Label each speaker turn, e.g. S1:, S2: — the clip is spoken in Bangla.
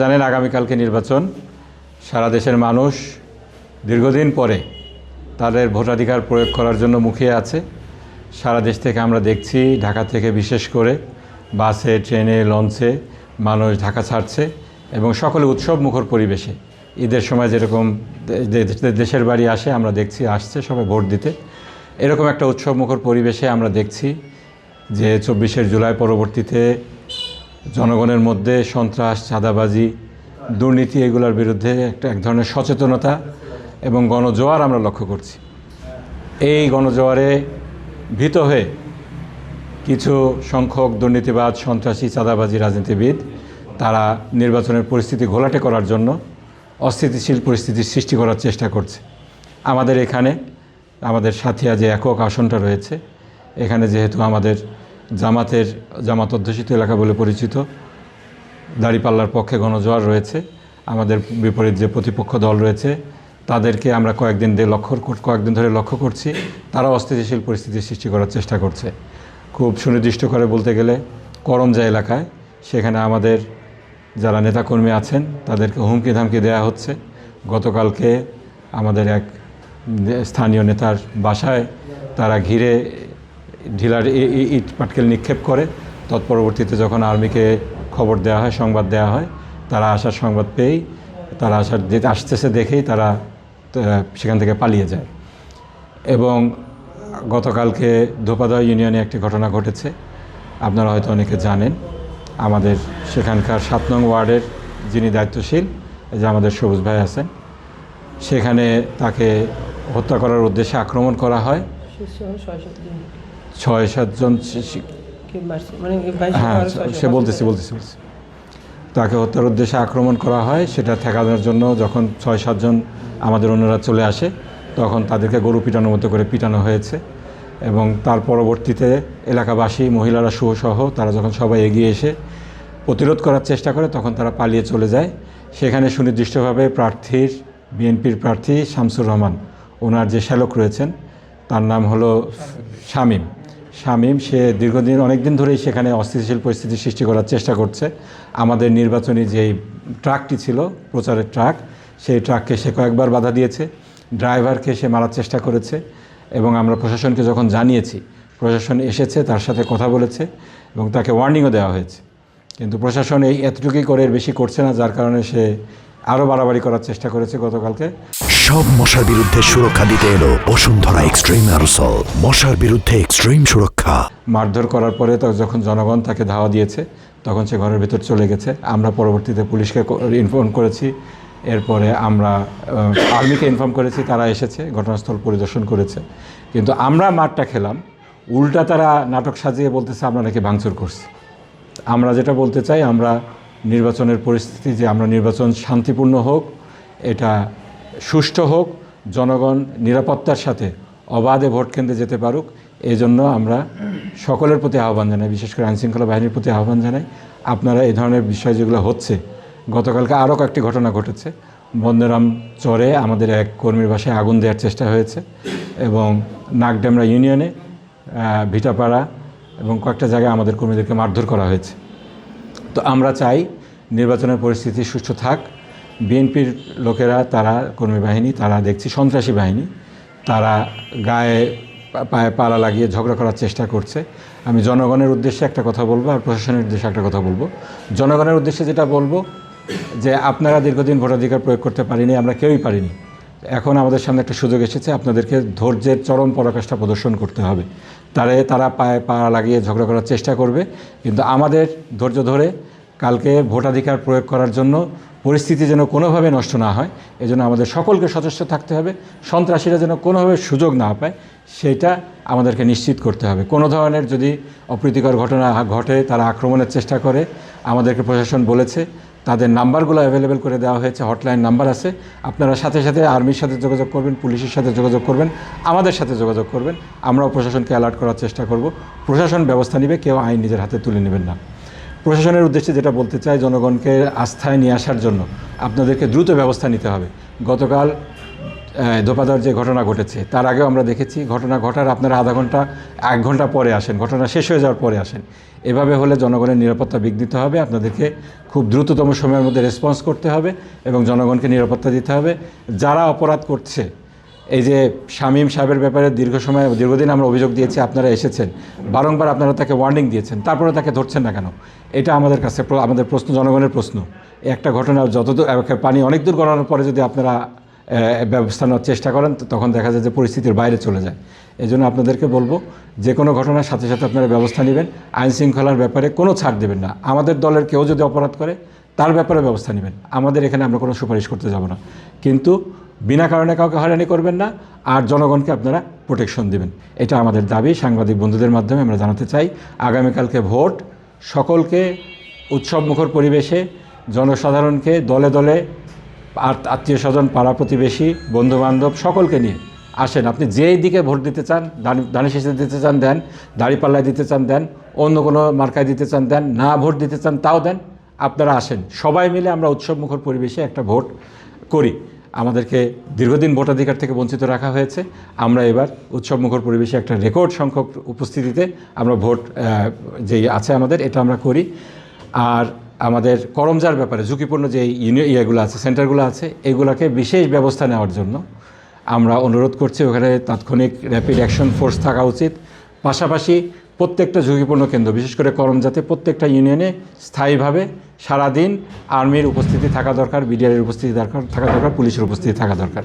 S1: জানেন আগামীকালকে নির্বাচন। সারা দেশের মানুষ দীর্ঘদিন পরে তাদের ভোটাধিকার প্রয়োগ করার জন্য মুখিয়ে আছে। সারা দেশ থেকে আমরা দেখছি, ঢাকা থেকে বিশেষ করে বাসে, ট্রেনে, লঞ্চে মানুষ ঢাকা ছাড়ছে এবং সকলে উৎসব মুখর পরিবেশে ঈদের সময় যেরকম দেশের বাড়ি আসে আমরা দেখছি আসছে সবাই ভোট দিতে। এরকম একটা উৎসব মুখর পরিবেশে আমরা দেখছি যে ২৪শে জুলাই পরবর্তীতে জনগণের মধ্যে সন্ত্রাস, চাঁদাবাজি, দুর্নীতি এগুলোর বিরুদ্ধে এক ধরনের সচেতনতা এবং গণজোয়ার আমরা লক্ষ্য করছি। এই গণজোয়ারে ভীত হয়ে কিছু সংখ্যক দুর্নীতিবাজ, সন্ত্রাসী, চাঁদাবাজি রাজনীতিবিদ তারা নির্বাচনের পরিস্থিতি ঘোলাটে করার জন্য অস্থিতিশীল পরিস্থিতির সৃষ্টি করার চেষ্টা করছে। আমাদের এখানে আমাদের সাথিয়া যে একক আসনটা রয়েছে, এখানে যেহেতু আমাদের জামাত অধ্যুষিত এলাকা বলে পরিচিত, দাঁড়িপাল্লার পক্ষে গণজোয়ার রয়েছে। আমাদের বিপরীত যে প্রতিপক্ষ দল রয়েছে তাদেরকে আমরা কয়েকদিন ধরে লক্ষ্য করছি, তারা অস্থিতিশীল পরিস্থিতির সৃষ্টি করার চেষ্টা করছে। খুব সুনির্দিষ্ট করে বলতে গেলে করমজা এলাকায় সেখানে আমাদের যারা নেতাকর্মী আছেন তাদেরকে হুমকি ধামকি দেওয়া হচ্ছে। গতকালকে আমাদের এক স্থানীয় নেতার বাসায় তারা ঘিরে ঢিলার ইট পাটকেল নিক্ষেপ করে। তৎপরবর্তীতে যখন আর্মিকে খবর দেওয়া হয়, সংবাদ দেওয়া হয়, তারা আসার সংবাদ পেয়েই তারা আসতেছে দেখেই তারা সেখান থেকে পালিয়ে যায়। এবং গতকালকে ধোপাদয় ইউনিয়নে একটি ঘটনা ঘটেছে, আপনারা হয়তো অনেকে জানেন। আমাদের সেখানকার ৭ নং ওয়ার্ডের যিনি দায়িত্বশীল, যে আমাদের সবুজ ভাই আছেন, সেখানে তাকে হত্যা করার উদ্দেশ্যে আক্রমণ করা হয়। ৬-৭ জন, হ্যাঁ সে বলতেছি তাকে হত্যার উদ্দেশ্যে আক্রমণ করা হয়। সেটা ঠেকানোর জন্য যখন ৬-৭ জন আমাদের অন্যরা চলে আসে তখন তাদেরকে গরু পিটানোর মতো করে পিটানো হয়েছে। এবং তার পরবর্তীতে এলাকাবাসী, মহিলারা সহ তারা যখন সবাই এগিয়ে এসে প্রতিরোধ করার চেষ্টা করে তখন তারা পালিয়ে চলে যায়। সেখানে সুনির্দিষ্টভাবে বিএনপির প্রার্থী শামসুর রহমান, ওনার যে শ্যালক রয়েছেন তার নাম হলো শামীম, সে দীর্ঘদিন অনেকদিন ধরেই সেখানে অস্থিতিশীল পরিস্থিতি সৃষ্টি করার চেষ্টা করছে। আমাদের নির্বাচনী যেই ট্রাকটি ছিল, প্রচারের ট্রাক, সেই ট্রাককে সে কয়েকবার বাধা দিয়েছে, ড্রাইভারকে সে মারার চেষ্টা করেছে। এবং আমরা প্রশাসনকে যখন জানিয়েছি, প্রশাসন এসেছে, তার সাথে কথা বলেছে এবং তাকে ওয়ার্নিংও দেওয়া হয়েছে। কিন্তু প্রশাসন এতটুকুই করে, এর বেশি করছে না, যার কারণে সে আরও বাড়াবাড়ি করার চেষ্টা করেছে গতকালকে।
S2: সব মশার বিরুদ্ধে সুরক্ষা দিতে এলো বসুন্ধরা এক্সট্রিম অ্যারোসল, মশার বিরুদ্ধে এক্সট্রিম সুরক্ষা।
S1: মারধর করার পরে যখন জনগণ তাকে ধাওয়া দিয়েছে তখন সে ঘরের ভেতর চলে গেছে। আমরা পরবর্তীতে পুলিশকে ইনফর্ম করেছি, এরপরে আমরা আর্মিকে ইনফর্ম করেছি, তারা এসেছে, ঘটনাস্থল পরিদর্শন করেছে। কিন্তু আমরা মারটা খেলাম, উল্টা তারা নাটক সাজিয়ে বলতেছে আমরা নাকি ভাঙচুর করছি। আমরা যেটা বলতে চাই, আমরা নির্বাচনের পরিস্থিতি, যে আমরা নির্বাচন শান্তিপূর্ণ হোক, এটা সুষ্ঠু হোক, জনগণ নিরাপত্তার সাথে অবাধে ভোট কেন্দ্রে যেতে পারুক, এই জন্য আমরা সকলের প্রতি আহ্বান জানাই, বিশেষ করে আইনশৃঙ্খলা বাহিনীর প্রতি আহ্বান জানাই, আপনারা এই ধরনের বিষয় যেগুলো হচ্ছে। গতকালকে আরও কয়েকটি ঘটনা ঘটেছে। বন্দেরাম চরে আমাদের এক কর্মীর বাসায় আগুন দেওয়ার চেষ্টা হয়েছে এবং নাগডামরা ইউনিয়নে ভিটাপাড়া এবং কয়েকটা জায়গায় আমাদের কর্মীদেরকে মারধর করা হয়েছে। তো আমরা চাই নির্বাচনের পরিস্থিতি সুষ্ঠু থাক। বিএনপির লোকেরা, তারা কর্মী বাহিনী, তারা দেখছি সন্ত্রাসী বাহিনী, তারা গায়ে পায়ে পালা লাগিয়ে ঝগড়া করার চেষ্টা করছে। আমি জনগণের উদ্দেশ্যে একটা কথা বলবো আর প্রশাসনের উদ্দেশ্যে একটা কথা বলবো। জনগণের উদ্দেশ্যে যেটা বলবো, যে আপনারা দীর্ঘদিন ভোটাধিকার প্রয়োগ করতে পারিনি, আমরা কেউই পারিনি। এখন আমাদের সামনে একটা সুযোগ এসেছে, আপনাদেরকে ধৈর্যের চরম পরাকাষ্ঠা প্রদর্শন করতে হবে। তারা পায়ে পা লাগিয়ে ঝগড়া করার চেষ্টা করবে, কিন্তু আমাদের ধৈর্য ধরে কালকে ভোটাধিকার প্রয়োগ করার জন্য পরিস্থিতি যেন কোনোভাবে নষ্ট না হয়, এজন্য আমাদের সকলকে সচেষ্ট থাকতে হবে। সন্ত্রাসীরা যেন কোনোভাবে সুযোগ না পায়, সেটা আমাদেরকে নিশ্চিত করতে হবে। কোনো ধরনের যদি অপ্রীতিকর ঘটনা ঘটে, তারা আক্রমণের চেষ্টা করে, আমাদেরকে প্রশাসন বলেছে, তাদের নাম্বারগুলো অ্যাভেলেবেল করে দেওয়া হয়েছে, হটলাইন নাম্বার আছে। আপনারা সাথে সাথে আর্মির সাথে যোগাযোগ করবেন, পুলিশের সাথে যোগাযোগ করবেন, আমাদের সাথে যোগাযোগ করবেন। আমরাও প্রশাসনকে অ্যালার্ট করার চেষ্টা করব। প্রশাসন ব্যবস্থা নেবে, কেউ আইন নিজের হাতে তুলে নেবেন না। প্রশাসনের উদ্দেশ্যে যেটা বলতে চাই, জনগণকে আস্থায় নিয়ে আসার জন্য আপনাদেরকে দ্রুত ব্যবস্থা নিতে হবে। গতকাল ধোপাধার যে ঘটনা ঘটেছে তার আগেও আমরা দেখেছি ঘটনা ঘটার আপনারা আধা ঘন্টা 1 ঘন্টা পরে আসেন, ঘটনা শেষ হয়ে যাওয়ার পরে আসেন। এভাবে হলে জনগণের নিরাপত্তা বিঘ্নিত হবে। আপনাদেরকে খুব দ্রুততম সময়ের মধ্যে রেসপন্স করতে হবে এবং জনগণকে নিরাপত্তা দিতে হবে। যারা অপরাধ করছে, এই যে শামীম সাহেবের ব্যাপারে দীর্ঘদিন আমরা অভিযোগ দিয়েছি, আপনারা এসেছেন, বারংবার আপনারা তাকে ওয়ার্নিং দিয়েছেন, তারপরে তাকে ধরছেন না কেন? এটা আমাদের কাছে আমাদের প্রশ্ন, জনগণের প্রশ্ন। একটা ঘটনা যতদূর পানি অনেক দূর গড়ানোর পরে যদি আপনারা ব্যবস্থা নেওয়ার চেষ্টা করেন তখন দেখা যায় যে পরিস্থিতির বাইরে চলে যায়। এই জন্য আপনাদেরকে বলবো যে কোনো ঘটনার সাথে সাথে আপনারা ব্যবস্থা নেবেন, আইন শৃঙ্খলার ব্যাপারে কোনো ছাড় দেবেন না। আমাদের দলের কেউ যদি অপরাধ করে তার ব্যাপারে ব্যবস্থা নেবেন, আমাদের এখানে আমরা কোনো সুপারিশ করতে যাব না, কিন্তু বিনা কারণে কাউকে হয়রানি করবেন না আর জনগণকে আপনারা প্রোটেকশন দেবেন। এটা আমাদের দাবি। সাংবাদিক বন্ধুদের মাধ্যমে আমরা জানাতে চাই, আগামীকালকে ভোট, সকলকে উৎসবমুখর পরিবেশে জনসাধারণকে দলে দলে আর আত্মীয় স্বজন, পাড়া প্রতিবেশী, বন্ধুবান্ধব সকলকে নিয়ে আসেন। আপনি যেই দিকে ভোট দিতে চান, ধানের শীষে দিতে চান দেন, দাঁড়িপাল্লায় দিতে চান দেন, অন্য কোনো মার্কায় দিতে চান দেন, না ভোট দিতে চান তাও দেন, আপনারা আসেন। সবাই মিলে আমরা উৎসবমুখর পরিবেশে একটা ভোট করি। আমাদেরকে দীর্ঘদিন ভোটাধিকার থেকে বঞ্চিত রাখা হয়েছে, আমরা এবার উৎসবমুখর পরিবেশে একটা রেকর্ড সংখ্যক উপস্থিতিতে আমরা ভোট যেই আছে আমাদের এটা আমরা করি। আর আমাদের করমজার ব্যাপারে ঝুঁকিপূর্ণ যে ইয়েগুলো আছে, সেন্টারগুলো আছে, এগুলোকে বিশেষ ব্যবস্থা নেওয়ার জন্য আমরা অনুরোধ করছি। ওখানে তাৎক্ষণিক র্যাপিড অ্যাকশন ফোর্স থাকা উচিত। পাশাপাশি প্রত্যেকটা ঝুঁকিপূর্ণ কেন্দ্র, বিশেষ করে করমজাতে প্রত্যেকটা ইউনিয়নে স্থায়ীভাবে সারাদিন আর্মির উপস্থিতি থাকা দরকার, বিডিআরের উপস্থিতি থাকা দরকার, পুলিশের উপস্থিতি থাকা দরকার।